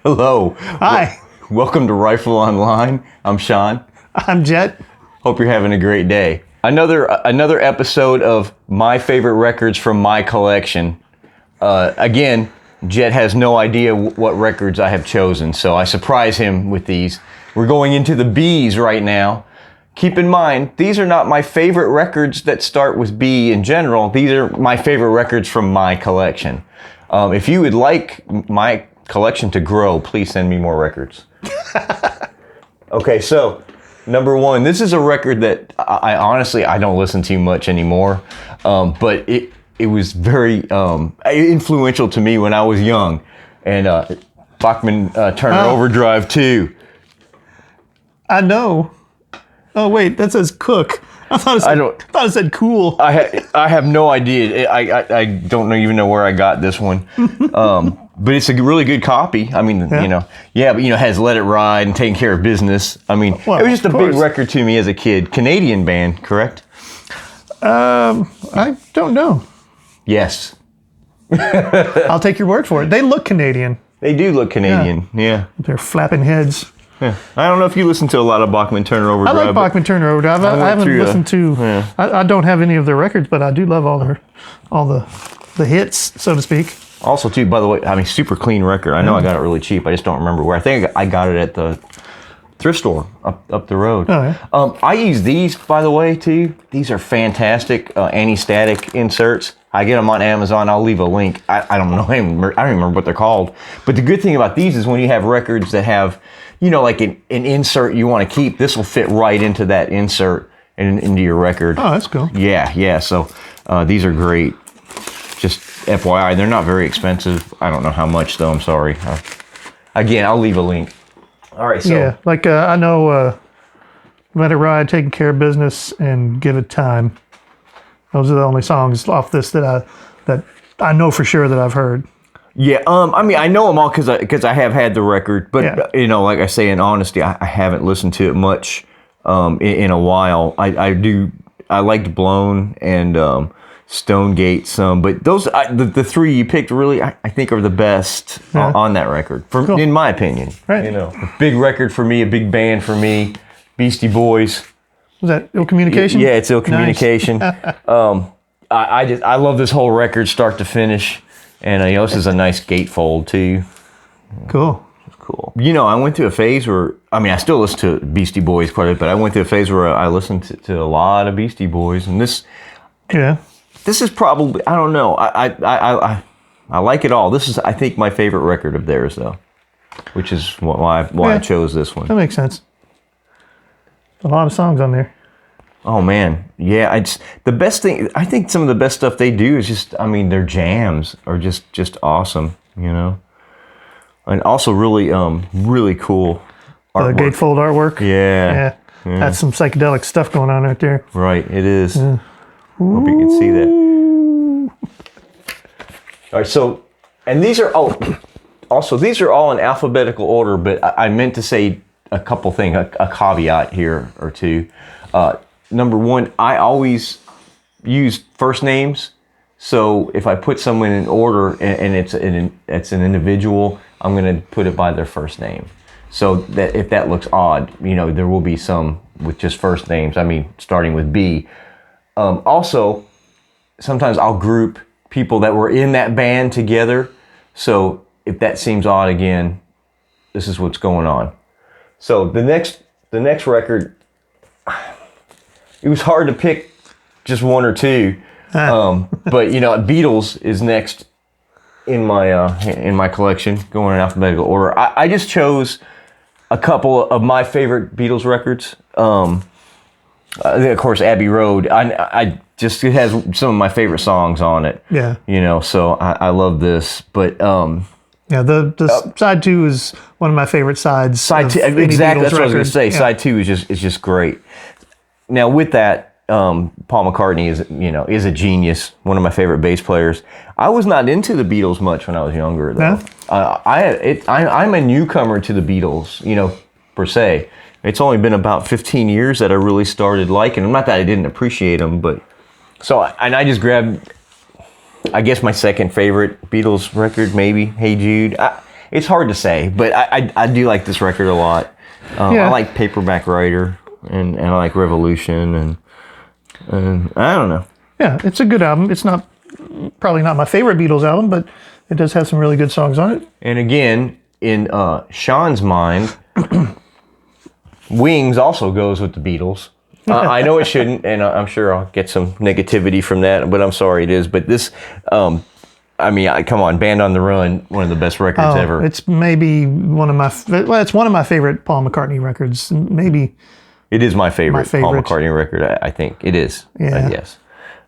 Hello. Hi. Welcome to Rifleonline. I'm Sean. I'm Jet. Hope you're having a great day. Another episode of my favorite records from my collection. Again, Jet has no idea what records I have chosen, so I surprise him with these. We're going into the B's right now. Keep in mind, these are not my favorite records that start with B in general. These are my favorite records from my collection. If you would like my collection to grow, please send me more records. Okay, so number one, this is a record that I honestly don't listen to much anymore, but it was very influential to me when I was young, and Bachman Turner Overdrive 2. I know. Oh wait, that says Cook. I thought it said Cool. I have no idea. I don't even know where I got this one. But it's a really good copy. I mean, but it has Let It Ride and Taking Care of Business. I mean, it was just a big record to me as a kid. Canadian band, correct? I don't know. Yes. I'll take your word for it. They look Canadian. They do look Canadian, yeah. They're flapping heads. Yeah. I don't know if you listen to a lot of Bachman Turner Overdrive. I like Bachman Turner Overdrive. I haven't listened to. Yeah. I don't have any of their records, but I do love all the hits, so to speak. Also, too, by the way, I mean, super clean record. I know I got it really cheap. I just don't remember where. I think I got it at the thrift store up the road. Oh, yeah. I use these, by the way, too. These are fantastic anti-static inserts. I get them on Amazon. I'll leave a link. I don't know. I don't remember what they're called. But the good thing about these is when you have records that have, like an insert you want to keep, this will fit right into that insert and into your record. Oh, that's cool. Yeah. So these are great. Just FYI, they're not very expensive. I don't know how much, though. I'm sorry. Again, I'll leave a link. All right, so. Yeah, like I know Let It Ride, Taking Care of Business, and Give It Time. Those are the only songs off this that I know for sure that I've heard. Yeah, I mean, I know them all because I have had the record, but, like I say, in honesty, I haven't listened to it much in a while. I liked Blown and Stonegate some, but those the three you picked really I think are the best on that record, in my opinion. Right. A big record for me, a big band for me. Beastie Boys. Was that Ill Communication? Yeah, it's Ill Communication. Nice. I love this whole record, start to finish, and this is a nice gatefold too. Cool. Cool. I went through a phase where I still listen to Beastie Boys quite a bit, but I went through a phase where I listened to a lot of Beastie Boys, and this. Yeah. This is probably, I don't know, I like it all. This is, I think, my favorite record of theirs, though, which is why I chose this one. That makes sense. A lot of songs on there. Oh, man. Yeah, the best thing, I think some of the best stuff they do is just, their jams are just awesome, And also really, really cool artwork. The gatefold artwork. Yeah. That's some psychedelic stuff going on right there. Right, it is. Yeah. Hope you can see that. All right, so, and these are, these are all in alphabetical order, but I meant to say a couple things, a caveat here or two. Number one, I always use first names. So if I put someone in order and it's an individual, I'm going to put it by their first name. So that if that looks odd, there will be some with just first names. Starting with B. Also, sometimes I'll group people that were in that band together. So if that seems odd again, this is what's going on. So the next record, it was hard to pick just one or two. But Beatles is next in my collection, going in alphabetical order. I just chose a couple of my favorite Beatles records. Of course, Abbey Road. It has some of my favorite songs on it. Yeah. So I love this. But the side two is one of my favorite sides. Side two, exactly. That's what I was going to say. Yeah. Side two is just great. Now with that, Paul McCartney is a genius. One of my favorite bass players. I was not into the Beatles much when I was younger, though. No? I'm a newcomer to the Beatles, per se. It's only been about 15 years that I really started liking them. Not that I didn't appreciate them, but I just grabbed, I guess, my second favorite Beatles record, maybe, Hey Jude. it's hard to say, but I do like this record a lot. I like Paperback Writer, and I like Revolution, and I don't know. Yeah, it's a good album. It's probably not my favorite Beatles album, but it does have some really good songs on it. And again, in Sean's mind, Wings also goes with the Beatles. I know it shouldn't, and I'm sure I'll get some negativity from that, but I'm sorry it is. But this, come on, Band on the Run, one of the best records ever. It's maybe it's one of my favorite Paul McCartney records. Maybe it is my favorite Paul McCartney record. I think it is. Yeah. Yes.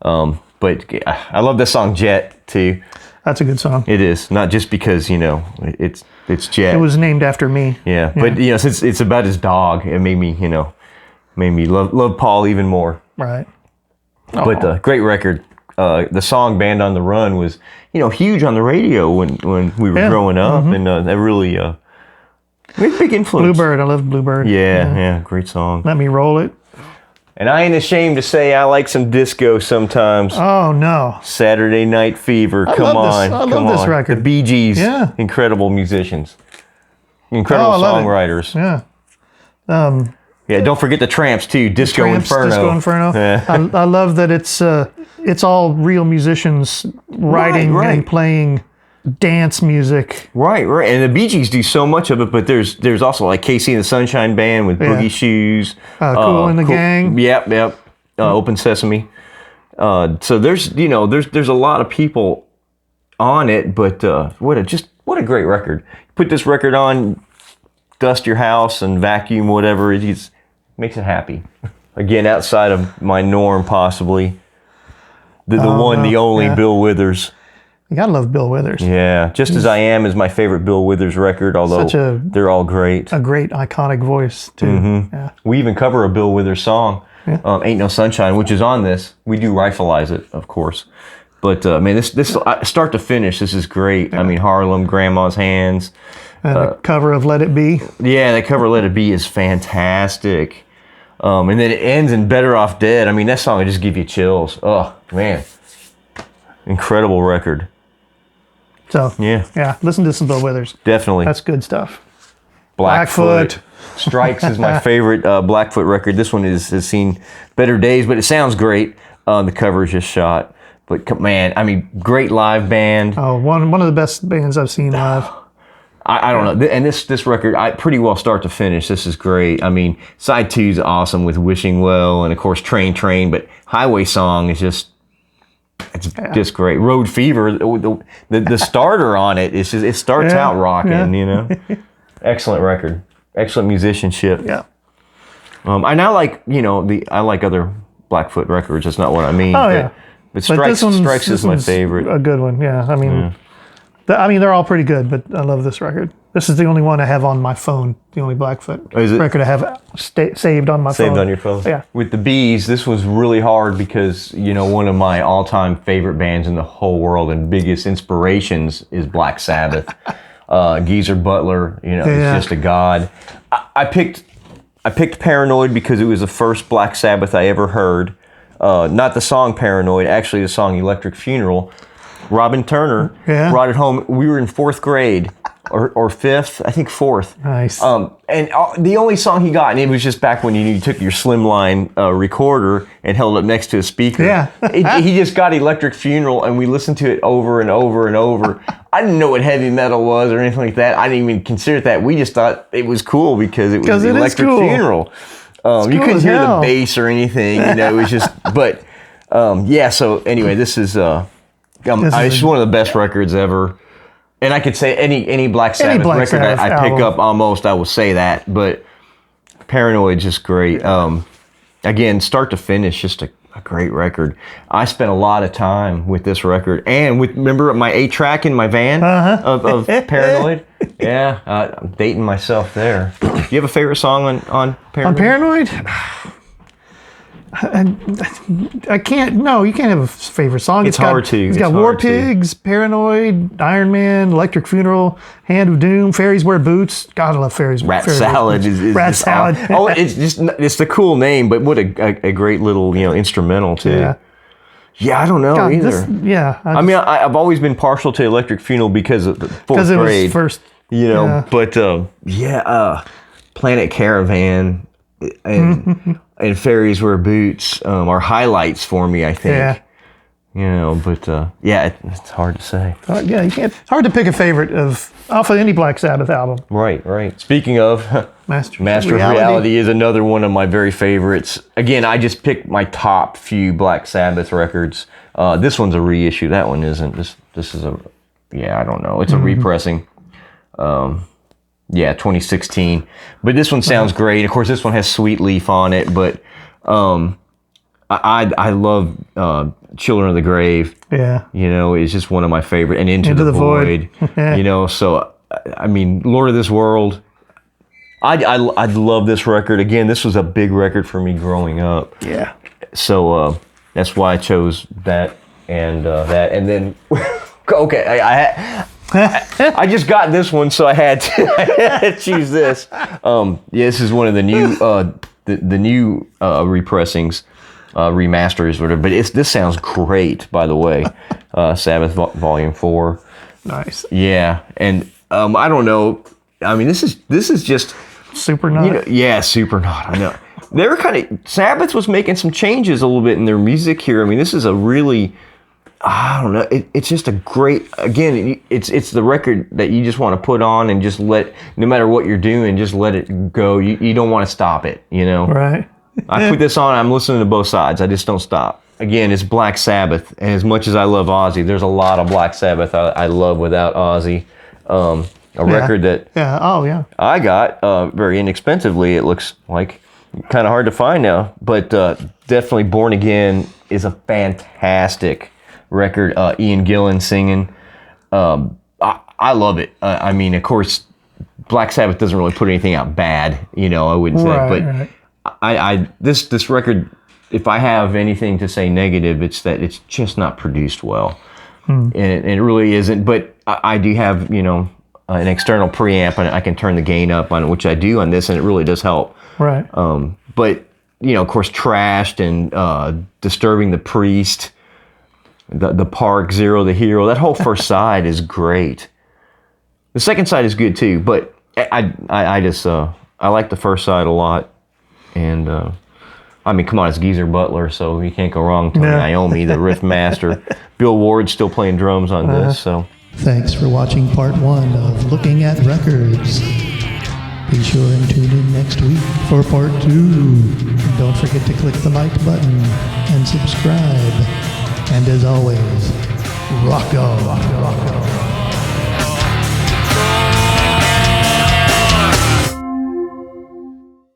But I love this song Jet too. That's a good song. It is, not just because it's Jet. It was named after me. Yeah, but since it's about his dog, it made me love Paul even more. Right. But great record. The song "Band on the Run" was huge on the radio when we were growing up, and that really big influence. Bluebird, I love Bluebird. Yeah, great song. Let Me Roll It. And I ain't ashamed to say I like some disco sometimes. Oh no! Saturday Night Fever. Come on. I love this record. The Bee Gees. Yeah. Incredible musicians. Incredible songwriters. Yeah. Yeah, don't forget the Tramps too. Disco Inferno. Disco Inferno. Yeah. I love that it's all real musicians writing and playing dance music. Right. And the Bee Gees do so much of it, but there's also like Casey and the Sunshine Band with Boogie Shoes. Cool in the Gang. Yep. Open Sesame. So there's a lot of people on it, but what a great record. Put this record on, dust your house and vacuum whatever, it just makes it happy. Again, outside of my norm possibly. The only Bill Withers. You gotta love Bill Withers. Yeah, Just As I Am is my favorite Bill Withers record, although they're all great. A great iconic voice too. Mm-hmm. Yeah. We even cover a Bill Withers song, Ain't No Sunshine, which is on this. We do rifleize it, of course. But man, this start to finish, this is great. Yeah. I mean, Harlem, Grandma's Hands. And the cover of Let It Be. Yeah, that cover of Let It Be is fantastic. And then it ends in Better Off Dead. I mean, that song will just give you chills. Oh, man. Incredible record. So, yeah, listen to some Bill Withers. Definitely. That's good stuff. Blackfoot. Strikes is my favorite Blackfoot record. This one has seen better days, but it sounds great. The cover is just shot. But, man, I mean, great live band. Oh, one of the best bands I've seen live. I don't know. And this record, pretty well start to finish, this is great. I mean, side 2 is awesome with Wishing Well and, of course, Train, but Highway Song is just great. Road Fever, the starter on it, it starts out rocking, Excellent record. Excellent musicianship. Yeah. I now like, I like other Blackfoot records. That's not what I mean. Oh, yeah. But Strikes is my favorite. A good one, yeah. I mean, they're all pretty good, but I love this record. This is the only one I have on my phone. The only Blackfoot record I have saved on my phone. Saved on your phone? Yeah. With the Bees, this was really hard because, one of my all-time favorite bands in the whole world and biggest inspirations is Black Sabbath. Geezer Butler, is just a god. I picked Paranoid because it was the first Black Sabbath I ever heard. Not the song Paranoid, actually the song Electric Funeral. Robin Turner brought it home. We were in 4th grade or 5th, I think 4th. Nice. And the only song he got, and it was just back when you took your slimline recorder and held it up next to a speaker. Yeah. He just got Electric Funeral, and we listened to it over and over and over. I didn't know what heavy metal was or anything like that. I didn't even consider it that. We just thought it was cool because it was Electric Funeral. You couldn't hear the bass or anything. It was just, but so anyway, this is it's one of the best records ever. And I could say any Black Sabbath record I pick up almost, I will say that. But Paranoid, just great. Again, start to finish, just a great record. I spent a lot of time with this record. And remember my 8-track in my van of Paranoid? Yeah, I'm dating myself there. Do you have a favorite song on Paranoid? On Paranoid? I can't. No, you can't have a favorite song. It's hard to. It's got War Pigs, Paranoid, Iron Man, Electric Funeral, Hand of Doom, Fairies Wear Boots. God, I love Fairies. Rat Salad is Rat Salad. It's the cool name, but what a great little instrumental too. Yeah, I don't know either. I've always been partial to Electric Funeral because of the 4th grade. It was You know, Yeah. but Planet Caravan and Fairies Wear Boots are highlights for me, I think. Yeah. You know, but it's hard to say. Yeah, you can't. Hard to pick a favorite off of any Black Sabbath album. Right. Speaking of, Master of Reality is another one of my very favorites. Again, I just picked my top few Black Sabbath records. This one's a reissue. That one isn't. This is a, I don't know. It's a repressing. 2016. But this one sounds great. Of course, this one has Sweet Leaf on it. But I love Children of the Grave. Yeah. You know, it's just one of my favorite. And Into the Void. You know, so, I mean, Lord of this World. I love this record. Again, this was a big record for me growing up. Yeah. So that's why I chose that and that. And then, okay, I just got this one, so I had to choose this. This is one of the new the new repressings, remasters, whatever. But this sounds great, by the way. Sabbath Volume 4. Nice. Yeah, and I don't know. I mean, this is just Super Knot. You know, Super Knot. I know. They were Sabbath was making some changes a little bit in their music here. I mean, this is a really, I don't know. It's just a great. Again, it's the record that you just want to put on and just no matter what you're doing, just let it go. You don't want to stop it. You know. Right. I put this on. I'm listening to both sides. I just don't stop. Again, it's Black Sabbath, and as much as I love Ozzy, there's a lot of Black Sabbath I love without Ozzy. A record that I got very inexpensively. It looks like kind of hard to find now, but definitely Born Again is a fantastic record. Ian Gillan singing. I love it. I mean, of course, Black Sabbath doesn't really put anything out bad, you know, I wouldn't say, but this record, if I have anything to say negative, it's that it's just not produced well. And it really isn't, but I do have, you know, an external preamp, and I can turn the gain up on it, which I do on this, and it really does help. Right. But, you know, of course, Trashed and Disturbing the Priest, the Park, Zero the Hero, that whole first side is great. The second side is good too, but I just I like the first side a lot. And I mean, come on, it's Geezer Butler, so you can't go wrong. Tony Iommi, the riff master. Bill Ward's still playing drums on this, so. Thanks for watching part 1 of Looking at Records. Be sure and tune in next week for part 2. Don't forget to click the like button and subscribe. And as always, rock on.